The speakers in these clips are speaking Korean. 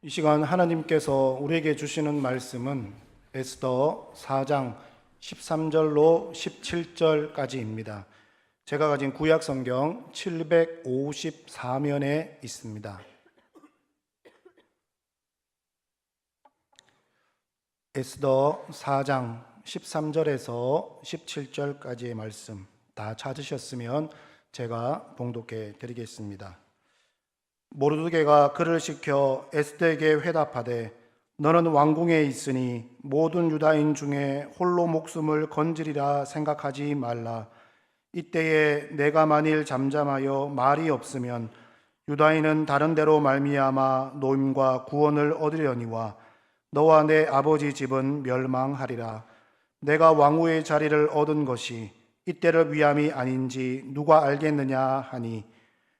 이 시간 하나님께서 우리에게 주시는 말씀은 에스더 4장 13절로 17절까지입니다. 제가 가진 구약 성경 754면에 있습니다. 에스더 4장 13절에서 17절까지의 말씀 다 찾으셨으면 제가 봉독해 드리겠습니다. 모르드게가 그를 시켜 에스더에게 회답하되 너는 왕궁에 있으니 모든 유다인 중에 홀로 목숨을 건지리라 생각하지 말라. 이때에 내가 만일 잠잠하여 말이 없으면 유다인은 다른 데로 말미암아 노임과 구원을 얻으려니와 너와 내 아버지 집은 멸망하리라. 내가 왕후의 자리를 얻은 것이 이때를 위함이 아닌지 누가 알겠느냐 하니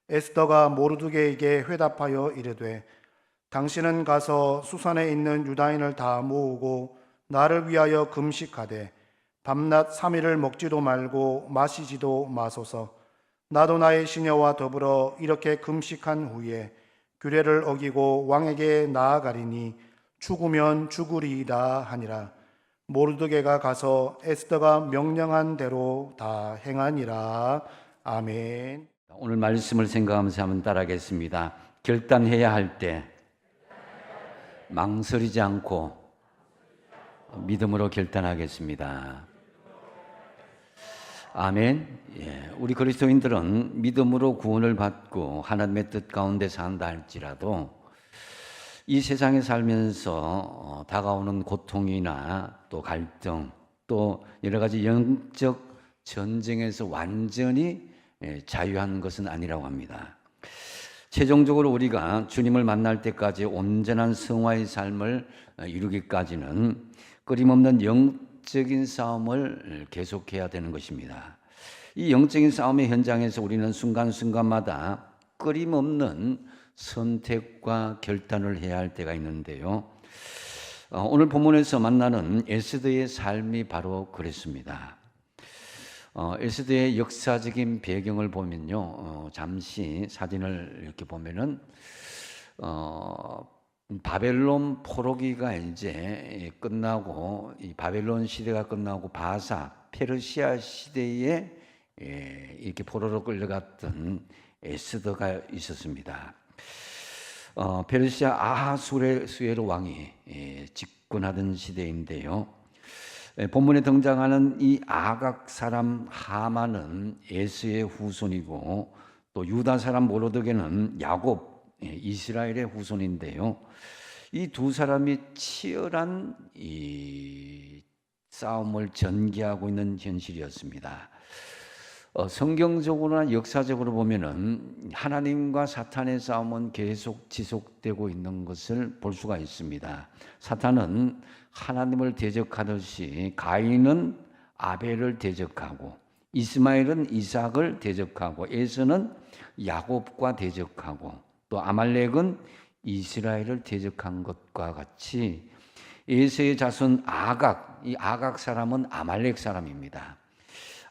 에스더가 모르드게에게 회답하여 이르되 당신은 가서 수산에 있는 유다인을 다 모으고 나를 위하여 금식하되 밤낮 3일을 먹지도 말고 마시지도 마소서. 나도 나의 시녀와 더불어 이렇게 금식한 후에 규례를 어기고 왕에게 나아가리니 죽으면 죽으리이다 하니라. 모르드게가 가서 에스더가 명령한 대로 다 행하니라. 아멘. 오늘 말씀을 생각하면서 한번 따라하겠습니다. 결단해야 할 때 망설이지 않고 믿음으로 결단하겠습니다. 아멘. 우리 그리스도인들은 믿음으로 구원을 받고 하나님의 뜻 가운데 산다 할지라도 이 세상에 살면서 다가오는 고통이나 또 갈등 또 여러 가지 영적 전쟁에서 완전히 자유한 것은 아니라고 합니다. 최종적으로 우리가 주님을 만날 때까지 온전한 성화의 삶을 이루기까지는 끊임없는 영적인 싸움을 계속해야 되는 것입니다. 이 영적인 싸움의 현장에서 우리는 순간순간마다 끊임없는 선택과 결단을 해야 할 때가 있는데요. 오늘 본문에서 만나는 에스더의 삶이 바로 그랬습니다. 에스더의 역사적인 배경을 보면요, 잠시 사진을 이렇게 보면은 바벨론 포로기가 이제 끝나고 이 바벨론 시대가 끝나고 바사 페르시아 시대에 이렇게 포로로 끌려갔던 에스더가 있었습니다. 페르시아 아하수에로 왕이 집권하던 시대인데요. 본문에 등장하는 이 아각 사람 하만은 에스의 후손이고 또 유다 사람 모르드게는 야곱 이스라엘의 후손인데요. 이 두 사람이 치열한 이 싸움을 전개하고 있는 현실이었습니다. 성경적으로나 역사적으로 보면은 하나님과 사탄의 싸움은 계속 지속되고 있는 것을 볼 수가 있습니다. 사탄은 하나님을 대적하듯이 가인은 아벨을 대적하고 이스마엘은 이삭을 대적하고 에서는 야곱과 대적하고 또 아말렉은 이스라엘을 대적한 것과 같이 에서의 자손 아각, 이 아각 사람은 아말렉 사람입니다.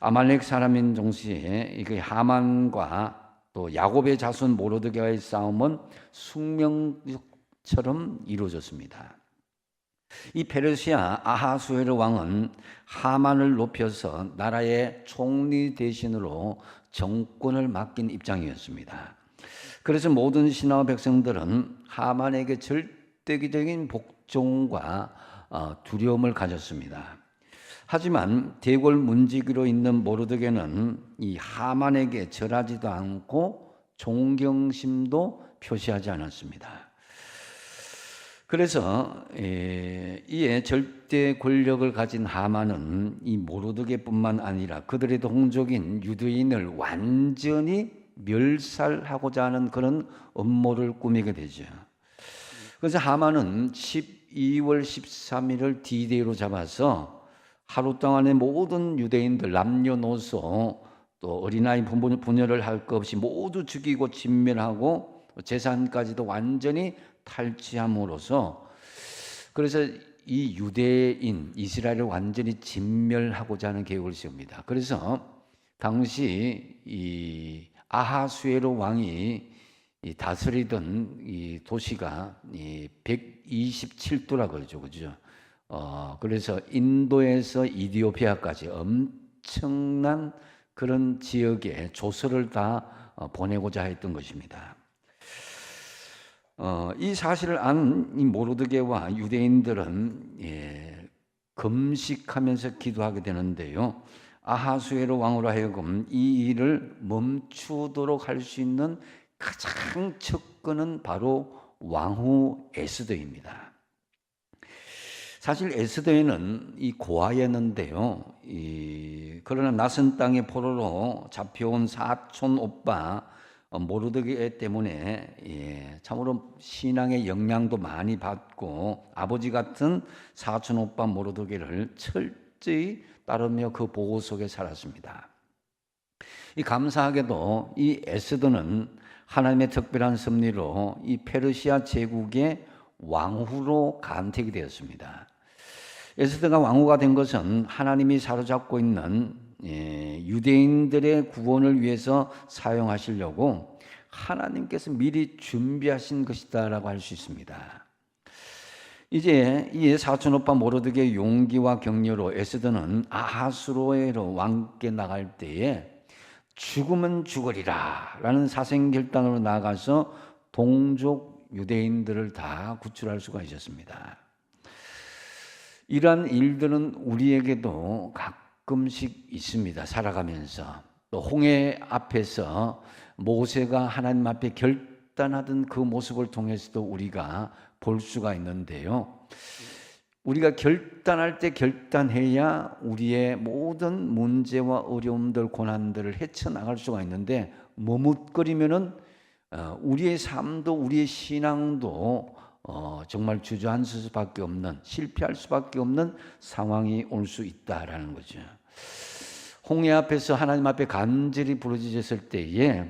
아말렉 사람인 동시에 이게 하만과 또 야곱의 자손 모르드게와의 싸움은 숙명처럼 이루어졌습니다. 이 페르시아 아하수에르 왕은 하만을 높여서 나라의 총리 대신으로 정권을 맡긴 입장이었습니다. 그래서 모든 신하와 백성들은 하만에게 절대적인 복종과 두려움을 가졌습니다. 하지만 대궐 문지기로 있는 모르드게는 이 하만에게 절하지도 않고 존경심도 표시하지 않았습니다. 그래서 이에 절대 권력을 가진 하만은 이 모르드게뿐만 아니라 그들의 동족인 유대인을 완전히 멸살하고자 하는 그런 음모를 꾸미게 되죠. 그래서 하만은 12월 13일을 D-Day로 잡아서 하루 동안에 모든 유대인들 남녀노소 또 어린아이 분열을 할 것 없이 모두 죽이고 진멸하고 재산까지도 완전히 탈취함으로써 그래서 이 유대인 이스라엘을 완전히 진멸하고자 하는 계획을 세웁니다. 그래서 당시 이 아하수에로 왕이 이 다스리던 이 도시가 이 127도라 그러죠, 그죠? 그래서 인도에서 이디오피아까지 엄청난 그런 지역에 조서를 다 보내고자 했던 것입니다. 이 사실을 안 이 모르드게와 유대인들은 금식하면서 기도하게 되는데요. 아하수에로 왕으로 하여금 이 일을 멈추도록 할 수 있는 가장 접근은 바로 왕후 에스더입니다. 사실 에스더에는 이 고아였는데요. 그러나 낯선 땅의 포로로 잡혀온 사촌 오빠 모르드게 때문에 참으로 신앙의 영향도 많이 받고 아버지 같은 사촌 오빠 모르드게를 철저히 따르며 그 보호 속에 살았습니다. 감사하게도 이 에스더는 하나님의 특별한 섭리로 이 페르시아 제국의 왕후로 간택이 되었습니다. 에스더가 왕후가 된 것은 하나님이 사로잡고 있는 유대인들의 구원을 위해서 사용하시려고 하나님께서 미리 준비하신 것이다라고 할 수 있습니다. 이제 이 사촌 오빠 모르드게의 용기와 격려로 에스더는 아하수로에로 왕께 나갈 때에 죽으면 죽으리라 라는 사생결단으로 나가서 동족 유대인들을 다 구출할 수가 있었습니다. 이러한 일들은 우리에게도 가끔씩 있습니다. 살아가면서 또 홍해 앞에서 모세가 하나님 앞에 결단하던 그 모습을 통해서도 우리가 볼 수가 있는데요. 우리가 결단할 때 결단해야 우리의 모든 문제와 어려움들, 고난들을 헤쳐나갈 수가 있는데 머뭇거리면은 우리의 삶도 우리의 신앙도 정말 주저앉을 수밖에 없는, 실패할 수밖에 없는 상황이 올 수 있다라는 거죠. 홍해 앞에서 하나님 앞에 간절히 부르짖었을 때에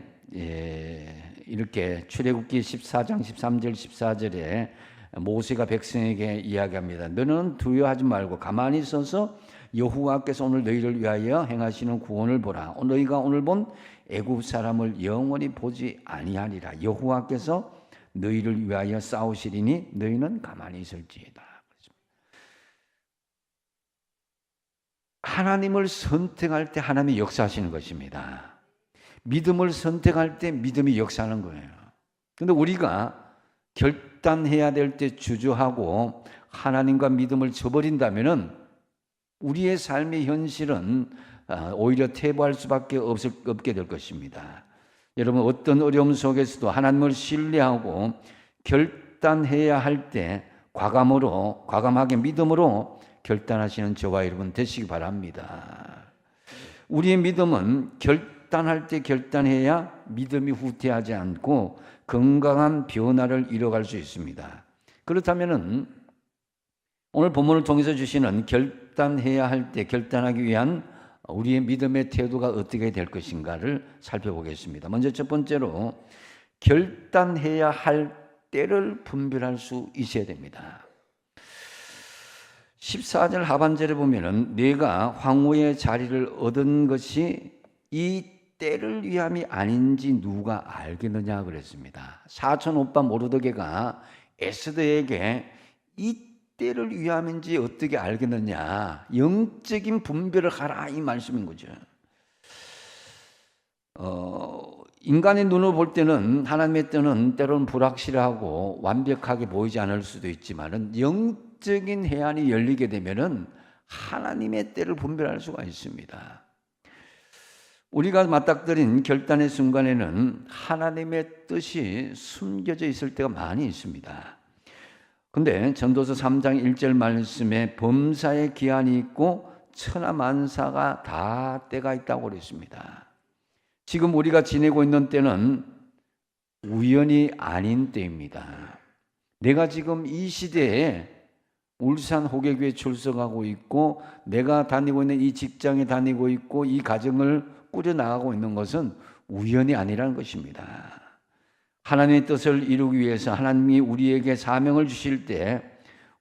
이렇게 출애굽기 14장 13절 14절에 모세가 백성에게 이야기합니다. 너는 두려워하지 말고 가만히 서서 여호와께서 오늘 너희를 위하여 행하시는 구원을 보라. 너희가 오늘 본 애굽 사람을 영원히 보지 아니하리라. 여호와께서 너희를 위하여 싸우시리니 너희는 가만히 있을지이다. 하나님을 선택할 때 하나님이 역사하시는 것입니다. 믿음을 선택할 때 믿음이 역사하는 거예요. 그런데 우리가 결단해야 될 때 주저하고 하나님과 믿음을 저버린다면은 우리의 삶의 현실은 오히려 퇴보할 수밖에 없게 될 것입니다. 여러분, 어떤 어려움 속에서도 하나님을 신뢰하고 결단해야 할 때 과감하게 믿음으로 결단하시는 저와 여러분 되시기 바랍니다. 우리의 믿음은 결단할 때 결단해야 믿음이 후퇴하지 않고 건강한 변화를 이뤄갈 수 있습니다. 그렇다면은 오늘 본문을 통해서 주시는 결단해야 할 때 결단하기 위한 우리의 믿음의 태도가 어떻게 될 것인가를 살펴보겠습니다. 먼저 첫 번째로 결단해야 할 때를 분별할 수 있어야 됩니다. 14절 하반절에 보면은 내가 황후의 자리를 얻은 것이 이 때를 위함이 아닌지 누가 알겠느냐 그랬습니다. 사촌 오빠 모르드게가 에스더에게 이 때를 위함인지 어떻게 알겠느냐, 영적인 분별을 하라 이 말씀인 거죠. 인간의 눈으로 볼 때는 하나님의 때는 때로는 불확실하고 완벽하게 보이지 않을 수도 있지만은 영적인 해안이 열리게 되면은 하나님의 때를 분별할 수가 있습니다. 우리가 맞닥뜨린 결단의 순간에는 하나님의 뜻이 숨겨져 있을 때가 많이 있습니다. 근데 전도서 3장 1절 말씀에 범사의 기한이 있고 천하만사가 다 때가 있다고 그랬습니다. 지금 우리가 지내고 있는 때는 우연이 아닌 때입니다. 내가 지금 이 시대에 울산 호계교회 출석하고 있고 내가 다니고 있는 이 직장에 다니고 있고 이 가정을 꾸려나가고 있는 것은 우연이 아니라는 것입니다. 하나님의 뜻을 이루기 위해서 하나님이 우리에게 사명을 주실 때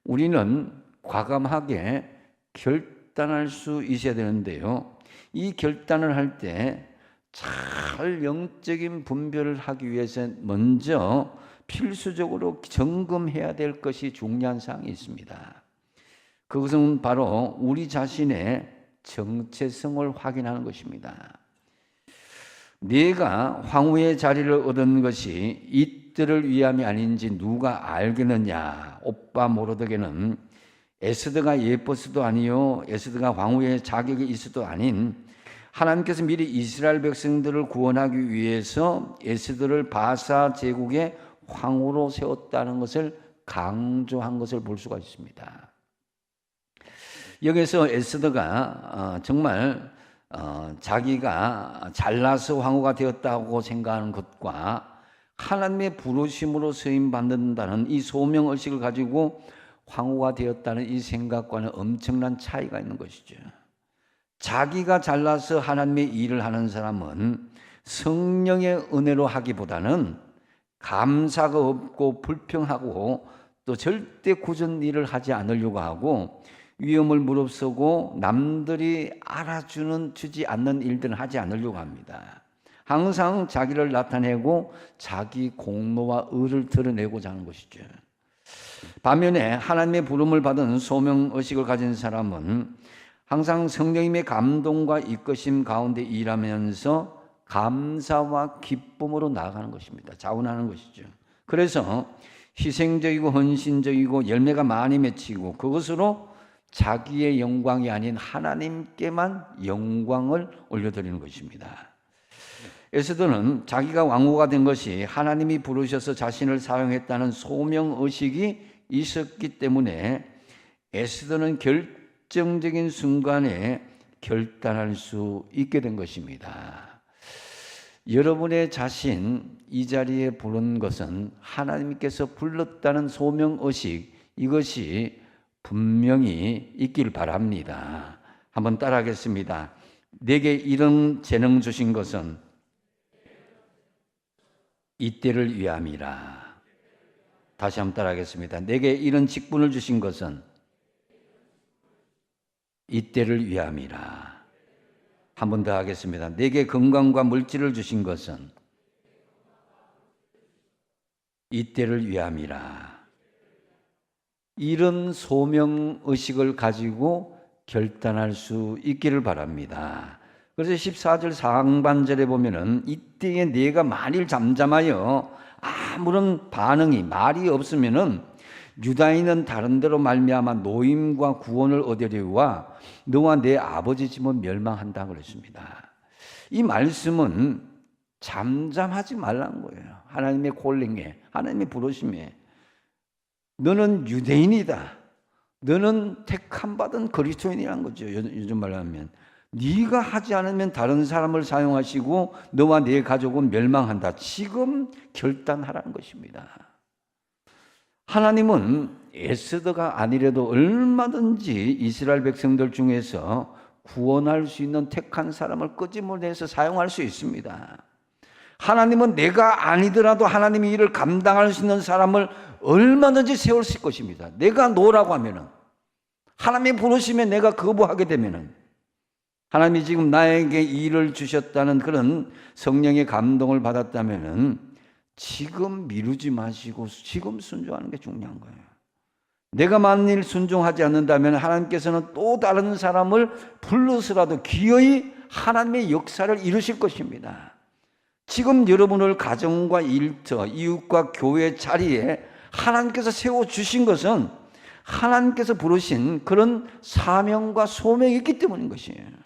우리는 과감하게 결단할 수 있어야 되는데요. 이 결단을 할 때 참 잘 영적인 분별을 하기 위해서 먼저 필수적으로 점검해야 될 것이 중요한 사항이 있습니다. 그것은 바로 우리 자신의 정체성을 확인하는 것입니다. 내가 황후의 자리를 얻은 것이 이때를 위함이 아닌지 누가 알겠느냐. 오빠 모르드게는 에스더가 예뻐서도 아니요 에스더가 황후의 자격이 있어도 아닌 하나님께서 미리 이스라엘 백성들을 구원하기 위해서 에스더를 바사 제국의 황후로 세웠다는 것을 강조한 것을 볼 수가 있습니다. 여기서 에스더가 정말 자기가 잘나서 황후가 되었다고 생각하는 것과 하나님의 부르심으로 쓰임받는다는 이 소명의식을 가지고 황후가 되었다는 이 생각과는 엄청난 차이가 있는 것이죠. 자기가 잘나서 하나님의 일을 하는 사람은 성령의 은혜로 하기보다는 감사가 없고 불평하고 또 절대 굳은 일을 하지 않으려고 하고 위험을 무릅쓰고 남들이 주지 않는 일들은 하지 않으려고 합니다. 항상 자기를 나타내고 자기 공로와 의를 드러내고자 하는 것이죠. 반면에 하나님의 부름을 받은 소명의식을 가진 사람은 항상 성령님의 감동과 이끄심 가운데 일하면서 감사와 기쁨으로 나아가는 것입니다. 자원하는 것이죠. 그래서 희생적이고 헌신적이고 열매가 많이 맺히고 그것으로 자기의 영광이 아닌 하나님께만 영광을 올려드리는 것입니다. 에스더는 자기가 왕후가 된 것이 하나님이 부르셔서 자신을 사용했다는 소명의식이 있었기 때문에 에스더는 결정적인 순간에 결단할 수 있게 된 것입니다. 여러분의 자신 이 자리에 부른 것은 하나님께서 불렀다는 소명의식, 이것이 분명히 있길 바랍니다. 한번 따라하겠습니다. 내게 이런 재능 주신 것은 이때를 위함이라. 다시 한번 따라하겠습니다. 내게 이런 직분을 주신 것은 이때를 위함이라. 한 번 더 하겠습니다. 내게 건강과 물질을 주신 것은 이때를 위함이라. 이런 소명의식을 가지고 결단할 수 있기를 바랍니다. 그래서 14절 상반절에 보면은 이때에 내가 만일 잠잠하여 아무런 반응이 말이 없으면은 유다인은 다른 데로 말미암아 노임과 구원을 얻으려와 너와 내 아버지 집은 멸망한다 그랬습니다. 이 말씀은 잠잠하지 말라는 거예요. 하나님의 콜링에, 하나님의 부르심에. 너는 유대인이다. 너는 택함 받은 그리스도인이라는 거죠. 요즘 말로 하면 네가 하지 않으면 다른 사람을 사용하시고 너와 네 가족은 멸망한다. 지금 결단하라는 것입니다. 하나님은 에스더가 아니래도 얼마든지 이스라엘 백성들 중에서 구원할 수 있는 택한 사람을 끄집어내서 사용할 수 있습니다. 하나님은 내가 아니더라도 하나님이 일을 감당할 수 있는 사람을 얼마든지 세울 수 있을 것입니다. 내가 노라고 하면은, 하나님의 부르심에 내가 거부하게 되면은, 하나님이 지금 나에게 일을 주셨다는 그런 성령의 감동을 받았다면은 지금 미루지 마시고 지금 순종하는 게 중요한 거예요. 내가 만일 순종하지 않는다면 하나님께서는 또 다른 사람을 불러서라도 기어이 하나님의 역사를 이루실 것입니다. 지금 여러분을 가정과 일터, 이웃과 교회 자리에 하나님께서 세워주신 것은 하나님께서 부르신 그런 사명과 소명이 있기 때문인 것이에요.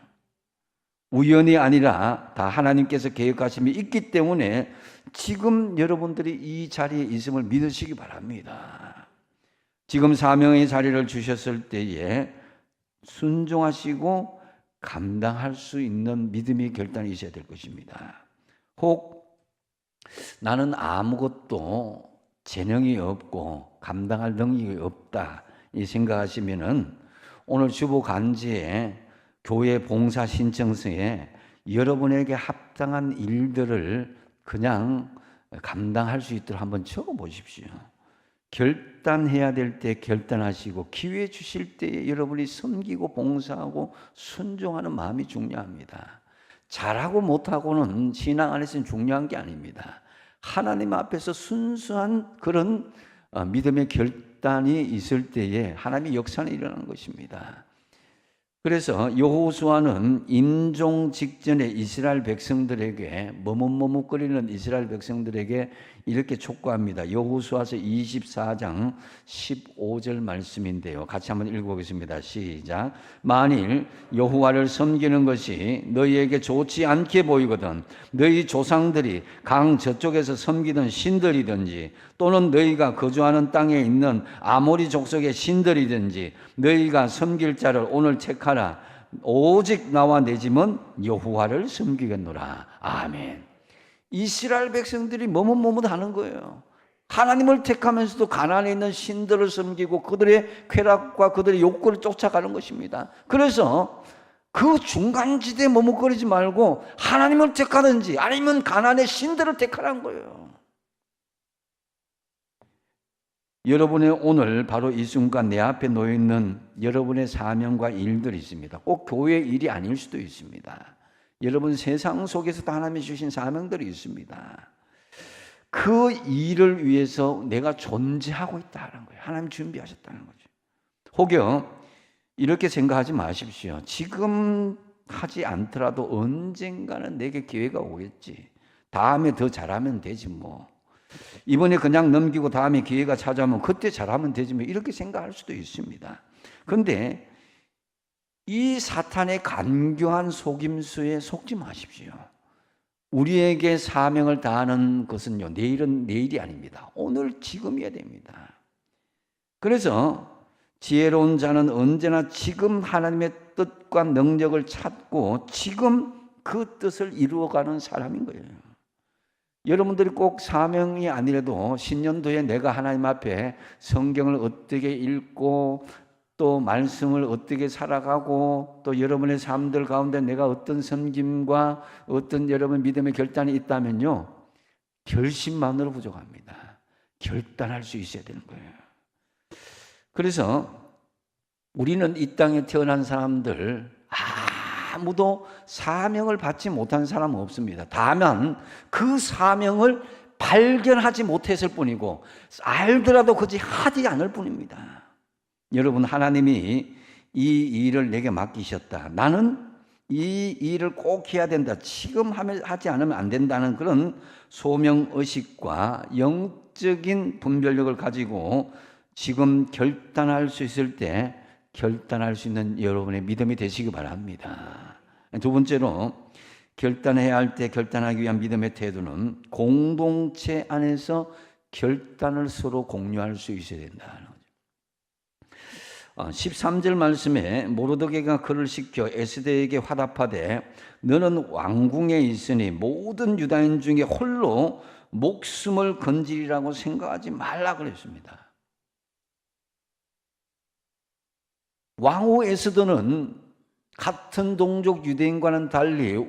우연이 아니라 다 하나님께서 계획하심이 있기 때문에 지금 여러분들이 이 자리에 있음을 믿으시기 바랍니다. 지금 사명의 자리를 주셨을 때에 순종하시고 감당할 수 있는 믿음의 결단이 있어야 될 것입니다. 혹 나는 아무것도 재능이 없고 감당할 능력이 없다 이 생각하시면은 오늘 주보 간지에 교회 봉사 신청서에 여러분에게 합당한 일들을 그냥 감당할 수 있도록 한번 적어 보십시오. 결단해야 될 때 결단하시고 기회 주실 때에 여러분이 섬기고 봉사하고 순종하는 마음이 중요합니다. 잘하고 못하고는 신앙 안에서는 중요한 게 아닙니다. 하나님 앞에서 순수한 그런 믿음의 결단이 있을 때에 하나님의 역사는 일어나는 것입니다. 그래서 여호수아는 임종 직전에 이스라엘 백성들에게 머뭇머뭇거리는 이스라엘 백성들에게 이렇게 촉구합니다. 여호수아서 24장 15절 말씀인데요. 같이 한번 읽어보겠습니다. 시작. 만일 여호와를 섬기는 것이 너희에게 좋지 않게 보이거든 너희 조상들이 강 저쪽에서 섬기던 신들이든지 또는 너희가 거주하는 땅에 있는 아모리 족속의 신들이든지 너희가 섬길 자를 오늘 택하라. 오직 나와 내 집은 여호와를 섬기겠노라. 아멘. 이스라엘 백성들이 머뭇머뭇하는 거예요. 하나님을 택하면서도 가나안에 있는 신들을 섬기고 그들의 쾌락과 그들의 욕구를 쫓아가는 것입니다. 그래서 그 중간지대에 머뭇거리지 말고 하나님을 택하든지 아니면 가나안의 신들을 택하라는 거예요. 여러분의 오늘 바로 이 순간 내 앞에 놓여있는 여러분의 사명과 일들이 있습니다. 꼭 교회 일이 아닐 수도 있습니다. 여러분 세상 속에서도 하나님이 주신 사명들이 있습니다. 그 일을 위해서 내가 존재하고 있다는 거예요. 하나님 준비하셨다는 거죠. 혹여 이렇게 생각하지 마십시오. 지금 하지 않더라도 언젠가는 내게 기회가 오겠지. 다음에 더 잘하면 되지 뭐. 이번에 그냥 넘기고 다음에 기회가 찾아오면 그때 잘하면 되지 뭐. 이렇게 생각할 수도 있습니다. 그런데 이 사탄의 간교한 속임수에 속지 마십시오. 우리에게 사명을 다하는 것은요, 내일은 내일이 아닙니다. 오늘 지금이어야 됩니다. 그래서 지혜로운 자는 언제나 지금 하나님의 뜻과 능력을 찾고 지금 그 뜻을 이루어가는 사람인 거예요. 여러분들이 꼭 사명이 아니라도 신년도에 내가 하나님 앞에 성경을 어떻게 읽고 또 말씀을 어떻게 살아가고 또 여러분의 삶들 가운데 내가 어떤 섬김과 어떤 여러분 믿음의 결단이 있다면요, 결심만으로 부족합니다. 결단할 수 있어야 되는 거예요. 그래서 우리는 이 땅에 태어난 사람들 아무도 사명을 받지 못한 사람은 없습니다. 다만 그 사명을 발견하지 못했을 뿐이고 알더라도 그지 하지 않을 뿐입니다. 여러분, 하나님이 이 일을 내게 맡기셨다. 나는 이 일을 꼭 해야 된다. 지금 하지 않으면 안 된다는 그런 소명의식과 영적인 분별력을 가지고 지금 결단할 수 있을 때 결단할 수 있는 여러분의 믿음이 되시기 바랍니다. 두 번째로, 결단해야 할 때 결단하기 위한 믿음의 태도는 공동체 안에서 결단을 서로 공유할 수 있어야 된다는 거죠. 13절 말씀에 모르드게가 그를 시켜 에스더에게 화답하되 너는 왕궁에 있으니 모든 유다인 중에 홀로 목숨을 건지리라고 생각하지 말라 그랬습니다. 왕후 에스더는 같은 동족 유대인과는 달리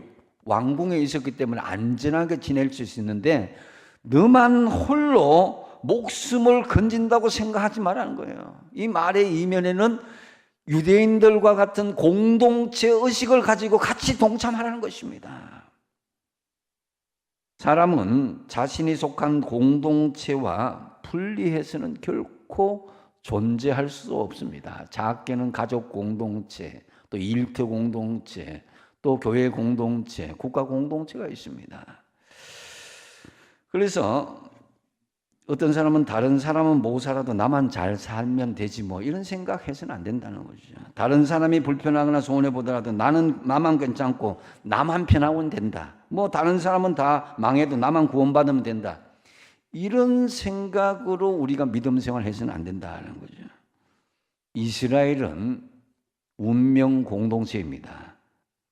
왕궁에 있었기 때문에 안전하게 지낼 수 있었는데 너만 홀로 목숨을 건진다고 생각하지 말라는 거예요. 이 말의 이면에는 유대인들과 같은 공동체 의식을 가지고 같이 동참하라는 것입니다. 사람은 자신이 속한 공동체와 분리해서는 결코 존재할 수 없습니다. 작게는 가족 공동체, 또 일터 공동체, 또 교회 공동체, 국가 공동체가 있습니다. 그래서 어떤 사람은 다른 사람은 못 살아도 나만 잘 살면 되지 뭐 이런 생각해서는 안 된다는 거죠. 다른 사람이 불편하거나 손해보더라도 나만 괜찮고 나만 편하면 된다. 뭐 다른 사람은 다 망해도 나만 구원받으면 된다. 이런 생각으로 우리가 믿음 생활해서는 안 된다는 거죠. 이스라엘은 운명 공동체입니다.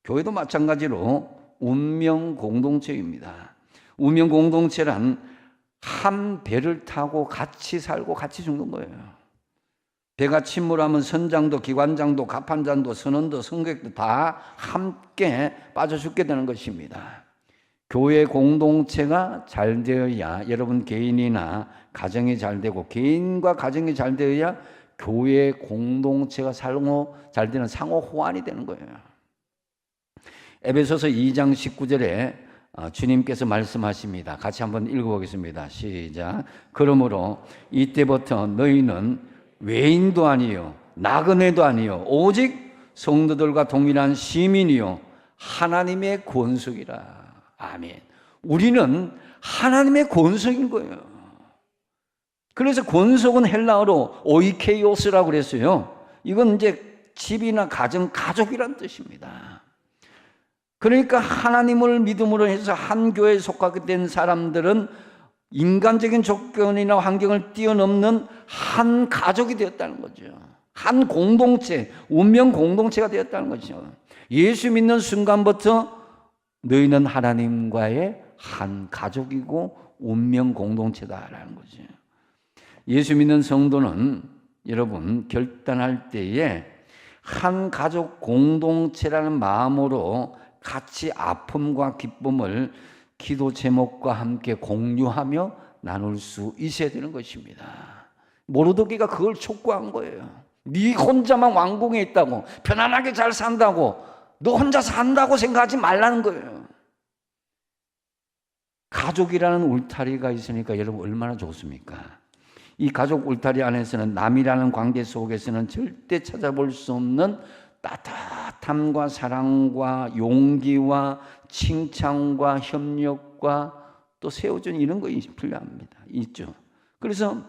교회도 마찬가지로 운명 공동체입니다. 운명 공동체란 한 배를 타고 같이 살고 같이 죽는 거예요. 배가 침몰하면 선장도 기관장도 갑판장도 선원도 승객도 다 함께 빠져 죽게 되는 것입니다. 교회 공동체가 잘 되어야 여러분 개인이나 가정이 잘 되고 개인과 가정이 잘 되어야 교회 공동체가 잘 되는 상호 호환이 되는 거예요. 에베소서 2장 19절에 주님께서 말씀하십니다. 같이 한번 읽어보겠습니다. 시작. 그러므로 이때부터 너희는 외인도 아니요 나그네도 아니요 오직 성도들과 동일한 시민이요 하나님의 권속이라. 아멘. 우리는 하나님의 권속인 거예요. 그래서 권속은 헬라어로 오이케이오스라고 그랬어요. 이건 이제 집이나 가정, 가족이란 뜻입니다. 그러니까 하나님을 믿음으로 해서 한 교회에 속하게 된 사람들은 인간적인 조건이나 환경을 뛰어넘는 한 가족이 되었다는 거죠. 한 공동체, 운명 공동체가 되었다는 거죠. 예수 믿는 순간부터 너희는 하나님과의 한 가족이고 운명 공동체다라는 거죠. 예수 믿는 성도는 여러분 결단할 때에 한 가족 공동체라는 마음으로 같이 아픔과 기쁨을 기도 제목과 함께 공유하며 나눌 수 있어야 되는 것입니다. 모르드게가 그걸 촉구한 거예요. 네 혼자만 왕궁에 있다고, 편안하게 잘 산다고, 너 혼자 산다고 생각하지 말라는 거예요. 가족이라는 울타리가 있으니까 여러분 얼마나 좋습니까? 이 가족 울타리 안에서는 남이라는 관계 속에서는 절대 찾아볼 수 없는 따뜻함과 사랑과 용기와 칭찬과 협력과 또 세워주는 이런 거 필요합니다. 있죠. 그래서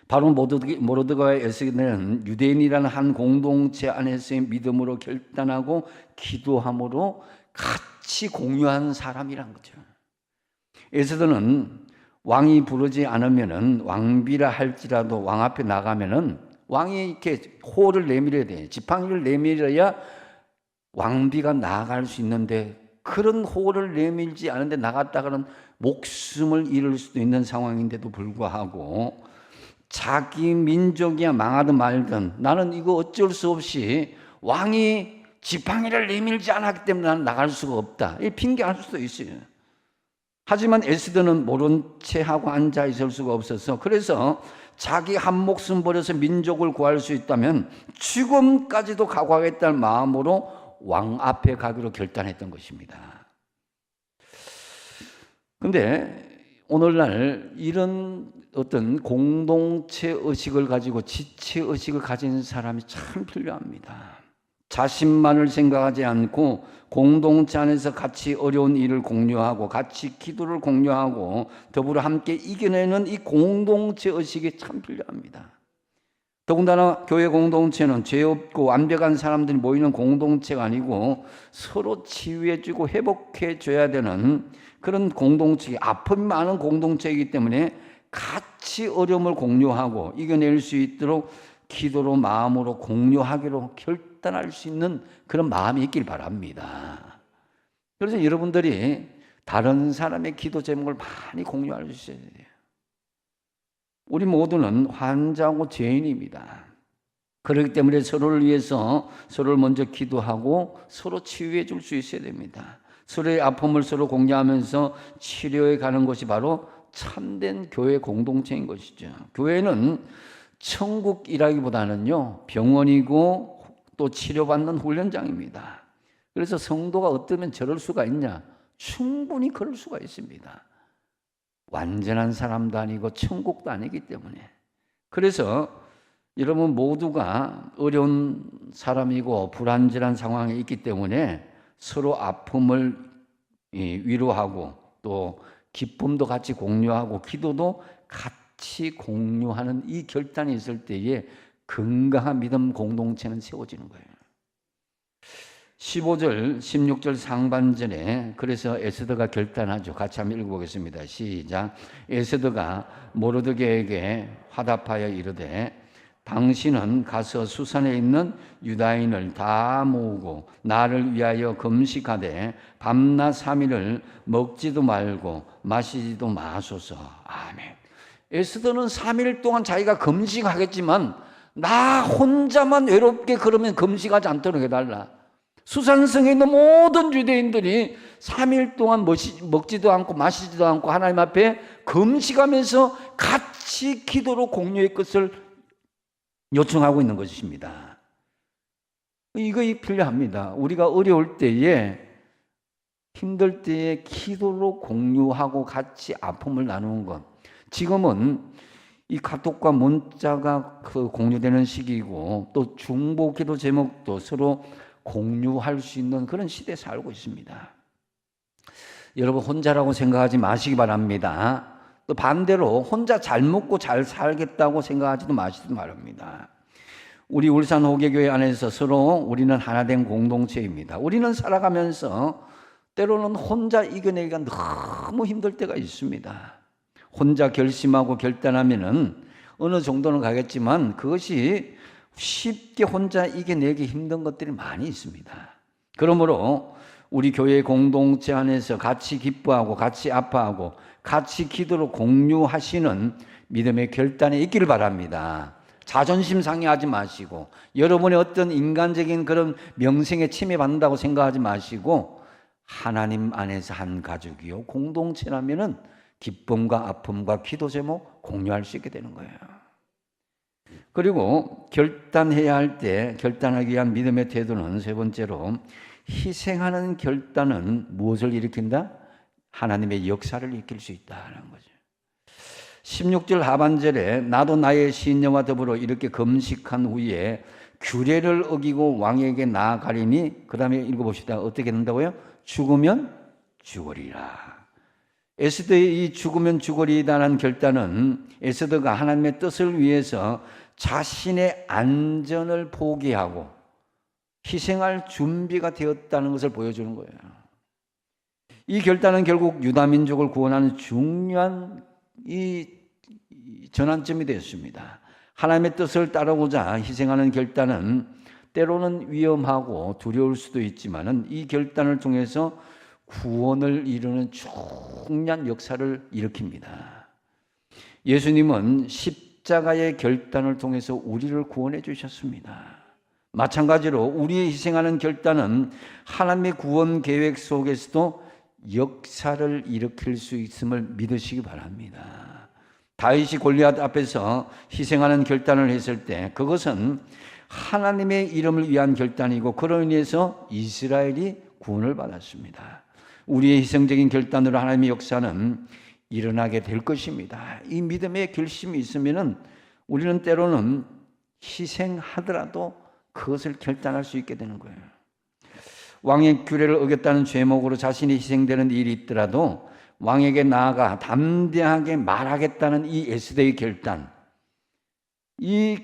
바로 모르드게와 에스더는 유대인이라는 한 공동체 안에서의 믿음으로 결단하고 기도함으로 같이 공유한 사람이란 거죠. 에스더는 왕이 부르지 않으면은 왕비라 할지라도 왕 앞에 나가면은 왕이 이렇게 호를 내밀어야 돼. 지팡이를 내밀어야 왕비가 나아갈 수 있는데 그런 호를 내밀지 않은데 나갔다가는 목숨을 잃을 수도 있는 상황인데도 불구하고 자기 민족이야 망하든 말든 나는 이거 어쩔 수 없이 왕이 지팡이를 내밀지 않았기 때문에 나는 나갈 수가 없다. 이 핑계할 수도 있어요. 하지만 에스더는 모른 채 하고 앉아 있을 수가 없어서 그래서 자기 한 목숨 버려서 민족을 구할 수 있다면 죽음까지도 각오하겠다는 마음으로 왕 앞에 가기로 결단했던 것입니다. 그런데 오늘날 이런 어떤 공동체 의식을 가지고 지체 의식을 가진 사람이 참 필요합니다. 자신만을 생각하지 않고 공동체 안에서 같이 어려운 일을 공유하고 같이 기도를 공유하고 더불어 함께 이겨내는 이 공동체 의식이 참 필요합니다. 더군다나 교회 공동체는 죄 없고 완벽한 사람들이 모이는 공동체가 아니고 서로 치유해주고 회복해줘야 되는 그런 공동체, 아픔이 많은 공동체이기 때문에 같이 어려움을 공유하고 이겨낼 수 있도록 기도로 마음으로 공유하기로 결단할 수 있는 그런 마음이 있길 바랍니다. 그래서 여러분들이 다른 사람의 기도 제목을 많이 공유할 수 있어야 돼요. 우리 모두는 환자고 죄인입니다. 그렇기 때문에 서로를 위해서 서로를 먼저 기도하고 서로 치유해 줄 수 있어야 됩니다. 서로의 아픔을 서로 공유하면서 치료해 가는 것이 바로 참된 교회 공동체인 것이죠. 교회는 천국이라기보다는요, 병원이고 또 치료받는 훈련장입니다. 그래서 성도가 어쩌면 저럴 수가 있냐? 충분히 그럴 수가 있습니다. 완전한 사람도 아니고 천국도 아니기 때문에. 그래서 여러분 모두가 어려운 사람이고 불안전한 상황에 있기 때문에 서로 아픔을 위로하고 또 기쁨도 같이 공유하고 기도도 같이 공유하는 이 결단이 있을 때에 건강한 믿음 공동체는 세워지는 거예요. 15절, 16절 상반절에 그래서 에스더가 결단하죠. 같이 한번 읽어보겠습니다. 시작. 에스더가 모르드게에게 화답하여 이르되 당신은 가서 수산에 있는 유다인을 다 모으고 나를 위하여 금식하되 밤낮 3일을 먹지도 말고 마시지도 마소서. 아멘. 에스더는 3일 동안 자기가 금식하겠지만 나 혼자만 외롭게 그러면 금식하지 않도록 해달라. 수산성에 있는 모든 유대인들이 3일 동안 먹지도 않고 마시지도 않고 하나님 앞에 금식하면서 같이 기도로 공유의 것을 요청하고 있는 것입니다. 이거 필요합니다. 우리가 어려울 때에 힘들 때에 기도로 공유하고 같이 아픔을 나누는 것. 지금은 이 카톡과 문자가 공유되는 시기이고 또 중보 기도 제목도 서로 공유할 수 있는 그런 시대에 살고 있습니다. 여러분 혼자라고 생각하지 마시기 바랍니다. 또 반대로 혼자 잘 먹고 잘 살겠다고 생각하지도 마시기 바랍니다. 우리 울산 호계교회 안에서 서로 우리는 하나 된 공동체입니다. 우리는 살아가면서 때로는 혼자 이겨내기가 너무 힘들 때가 있습니다. 혼자 결심하고 결단하면은 어느 정도는 가겠지만 그것이 쉽게 혼자 이겨내기 힘든 것들이 많이 있습니다. 그러므로 우리 교회 공동체 안에서 같이 기뻐하고 같이 아파하고 같이 기도로 공유하시는 믿음의 결단이 있기를 바랍니다. 자존심 상해하지 마시고 여러분의 어떤 인간적인 그런 명성에 침해받는다고 생각하지 마시고 하나님 안에서 한 가족이요 공동체라면은 기쁨과 아픔과 기도 제목 공유할 수 있게 되는 거예요. 그리고 결단해야 할 때 결단하기 위한 믿음의 태도는 세 번째로 희생하는 결단은 무엇을 일으킨다? 하나님의 역사를 일으킬 수 있다는 거죠. 16절 하반절에 나도 나의 시인녀와 더불어 이렇게 금식한 후에 규례를 어기고 왕에게 나아가리니 그 다음에 읽어봅시다. 어떻게 된다고요? 죽으면 죽으리라. 에스더의 이 죽으면 죽으리라는 결단은 에스더가 하나님의 뜻을 위해서 자신의 안전을 포기하고 희생할 준비가 되었다는 것을 보여주는 거예요. 이 결단은 결국 유다 민족을 구원하는 중요한 이 전환점이 되었습니다. 하나님의 뜻을 따르고자 희생하는 결단은 때로는 위험하고 두려울 수도 있지만은 이 결단을 통해서 구원을 이루는 중요한 역사를 일으킵니다. 예수님은 십자가의 결단을 통해서 우리를 구원해 주셨습니다. 마찬가지로 우리의 희생하는 결단은 하나님의 구원 계획 속에서도 역사를 일으킬 수 있음을 믿으시기 바랍니다. 다윗이 골리앗 앞에서 희생하는 결단을 했을 때 그것은 하나님의 이름을 위한 결단이고 그로 인해서 이스라엘이 구원을 받았습니다. 우리의 희생적인 결단으로 하나님의 역사는 일어나게 될 것입니다. 이 믿음의 결심이 있으면은 우리는 때로는 희생하더라도 그것을 결단할 수 있게 되는 거예요. 왕의 규례를 어겼다는 죄목으로 자신이 희생되는 일이 있더라도 왕에게 나아가 담대하게 말하겠다는 이 에스더의 결단, 이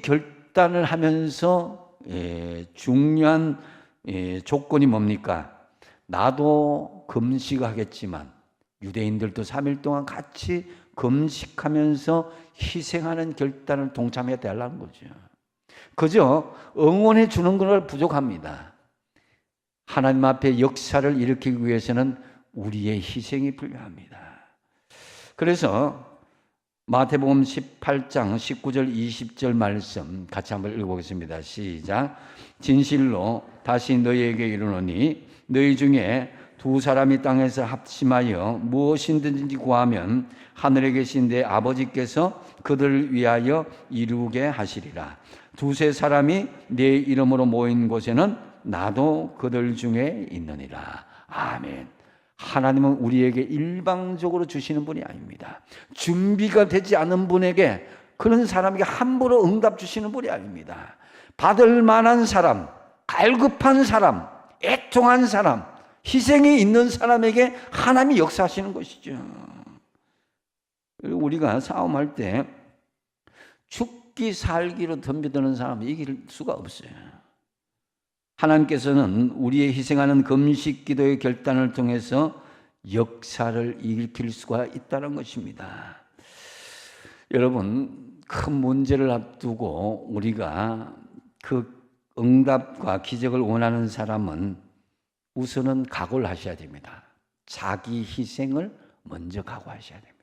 결단을 하면서 중요한 조건이 뭡니까? 나도 금식하겠지만 유대인들도 3일 동안 같이 금식하면서 희생하는 결단을 동참해야 되는 거죠. 그저 응원해 주는 건 부족합니다. 하나님 앞에 역사를 일으키기 위해서는 우리의 희생이 필요합니다. 그래서 마태복음 18장 19절 20절 말씀 같이 한번 읽어보겠습니다. 시작. 진실로 다시 너희에게 이르노니 너희 중에 두 사람이 땅에서 합심하여 무엇이든지 구하면 하늘에 계신 내 아버지께서 그들을 위하여 이루게 하시리라. 두세 사람이 내 이름으로 모인 곳에는 나도 그들 중에 있느니라. 아멘. 하나님은 우리에게 일방적으로 주시는 분이 아닙니다. 준비가 되지 않은 분에게, 그런 사람에게 함부로 응답 주시는 분이 아닙니다. 받을 만한 사람, 갈급한 사람, 애통한 사람, 희생이 있는 사람에게 하나님이 역사하시는 것이죠. 우리가 싸움할 때 죽기 살기로 덤벼드는 사람은 이길 수가 없어요. 하나님께서는 우리의 희생하는 금식 기도의 결단을 통해서 역사를 일으킬 수가 있다는 것입니다. 여러분, 큰 문제를 앞두고 우리가 그 응답과 기적을 원하는 사람은 우선은 각오를 하셔야 됩니다. 자기 희생을 먼저 각오하셔야 됩니다.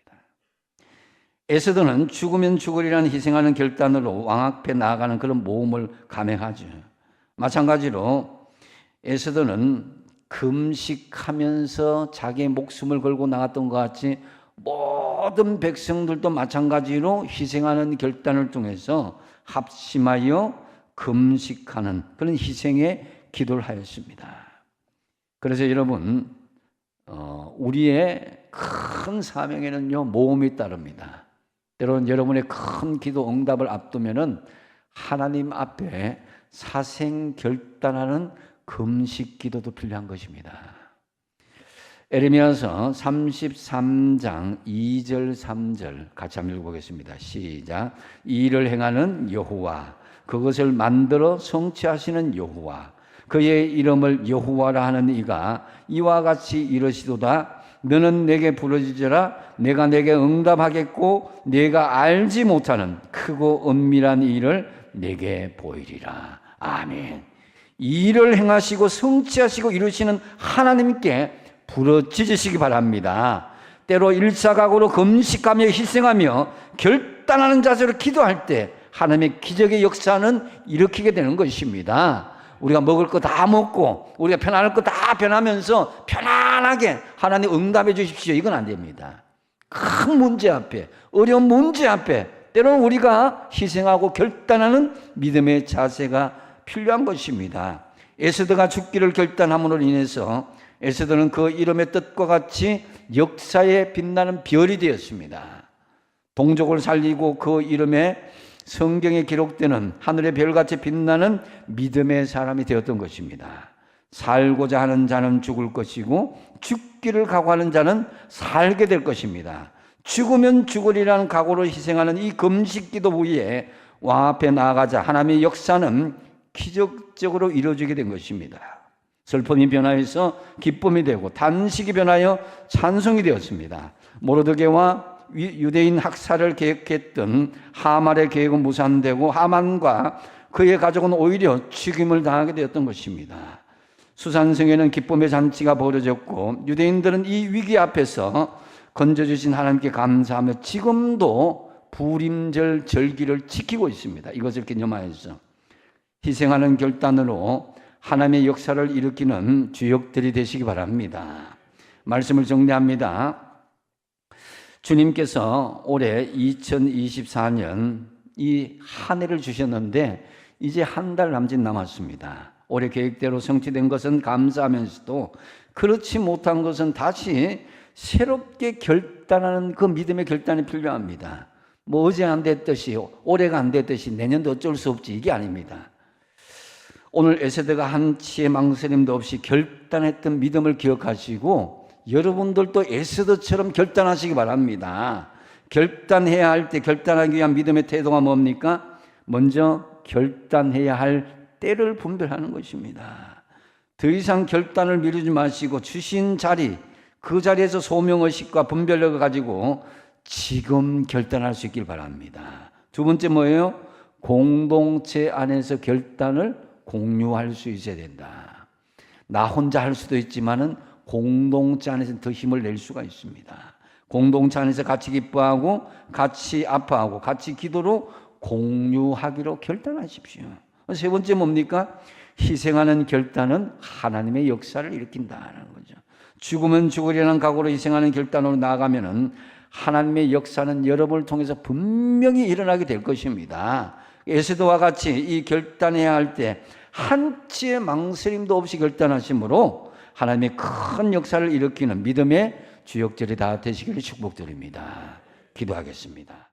에스더는 죽으면 죽으리라는 희생하는 결단으로 왕 앞에 나아가는 그런 모험을 감행하죠. 마찬가지로 에스더는 금식하면서 자기의 목숨을 걸고 나갔던 것 같이 모든 백성들도 마찬가지로 희생하는 결단을 통해서 합심하여 금식하는 그런 희생의 기도를 하였습니다. 그래서 여러분, 우리의 큰 사명에는요, 모험이 따릅니다. 때로는 여러분의 큰 기도 응답을 앞두면은 하나님 앞에 사생 결단하는 금식 기도도 필요한 것입니다. 에레미야서 33장 2절 3절 같이 한번 읽어보겠습니다. 시작. 이 일을 행하는 여호와, 그것을 만들어 성취하시는 여호와, 그의 이름을 여호와라 하는 이가 이와 같이 이르시도다. 너는 내게 부르짖으라. 내가 내게 응답하겠고 내가 알지 못하는 크고 은밀한 일을 내게 보이리라. 아멘. 이 일을 행하시고 성취하시고 이루시는 하나님께 부르짖으시기 바랍니다. 때로 일사각오로 금식하며 희생하며 결단하는 자세로 기도할 때 하나님의 기적의 역사는 일으키게 되는 것입니다. 우리가 먹을 거 다 먹고 우리가 편안할 거 다 편하면서 편안하게 하나님 응답해 주십시오. 이건 안 됩니다. 큰 문제 앞에, 어려운 문제 앞에 때로는 우리가 희생하고 결단하는 믿음의 자세가 필요한 것입니다. 에스더가 죽기를 결단함으로 인해서 에스더는 그 이름의 뜻과 같이 역사에 빛나는 별이 되었습니다. 동족을 살리고 그 이름에 성경에 기록되는 하늘의 별같이 빛나는 믿음의 사람이 되었던 것입니다. 살고자 하는 자는 죽을 것이고 죽기를 각오하는 자는 살게 될 것입니다. 죽으면 죽으리라는 각오로 희생하는 이 금식기도 후에 왕 앞에 나아가자 하나님의 역사는 기적적으로 이루어지게 된 것입니다. 슬픔이 변하여서 기쁨이 되고 단식이 변하여 찬송이 되었습니다. 모르드게와 유대인 학살을 계획했던 하만의 계획은 무산되고 하만과 그의 가족은 오히려 죽임을 당하게 되었던 것입니다. 수산성에는 기쁨의 잔치가 벌어졌고 유대인들은 이 위기 앞에서 건져주신 하나님께 감사하며 지금도 부림절 절기를 지키고 있습니다. 이것을 기념하여서 희생하는 결단으로 하나님의 역사를 일으키는 주역들이 되시기 바랍니다. 말씀을 정리합니다. 주님께서 올해 2024년 이 한 해를 주셨는데 이제 한 달 남짓 남았습니다. 올해 계획대로 성취된 것은 감사하면서도 그렇지 못한 것은 다시 새롭게 결단하는 그 믿음의 결단이 필요합니다. 뭐 어제 안 됐듯이 올해가 안 됐듯이 내년도 어쩔 수 없지 이게 아닙니다. 오늘 에스더가 한치의 망설임도 없이 결단했던 믿음을 기억하시고 여러분들도 에스더처럼 결단하시기 바랍니다. 결단해야 할 때 결단하기 위한 믿음의 태도가 뭡니까? 먼저 결단해야 할 때를 분별하는 것입니다. 더 이상 결단을 미루지 마시고 주신 자리, 그 자리에서 소명의식과 분별력을 가지고 지금 결단할 수 있길 바랍니다. 두 번째 뭐예요? 공동체 안에서 결단을 공유할 수 있어야 된다. 나 혼자 할 수도 있지만은 공동체 안에서 더 힘을 낼 수가 있습니다. 공동체 안에서 같이 기뻐하고 같이 아파하고 같이 기도로 공유하기로 결단하십시오. 세 번째 뭡니까? 희생하는 결단은 하나님의 역사를 일으킨다는 거죠. 죽으면 죽으리라는 각오로 희생하는 결단으로 나아가면은 하나님의 역사는 여러분을 통해서 분명히 일어나게 될 것입니다. 에스더와 같이 이 결단해야 할 때 한치의 망설임도 없이 결단하심으로 하나님의 큰 역사를 일으키는 믿음의 주역들이 다 되시기를 축복드립니다. 기도하겠습니다.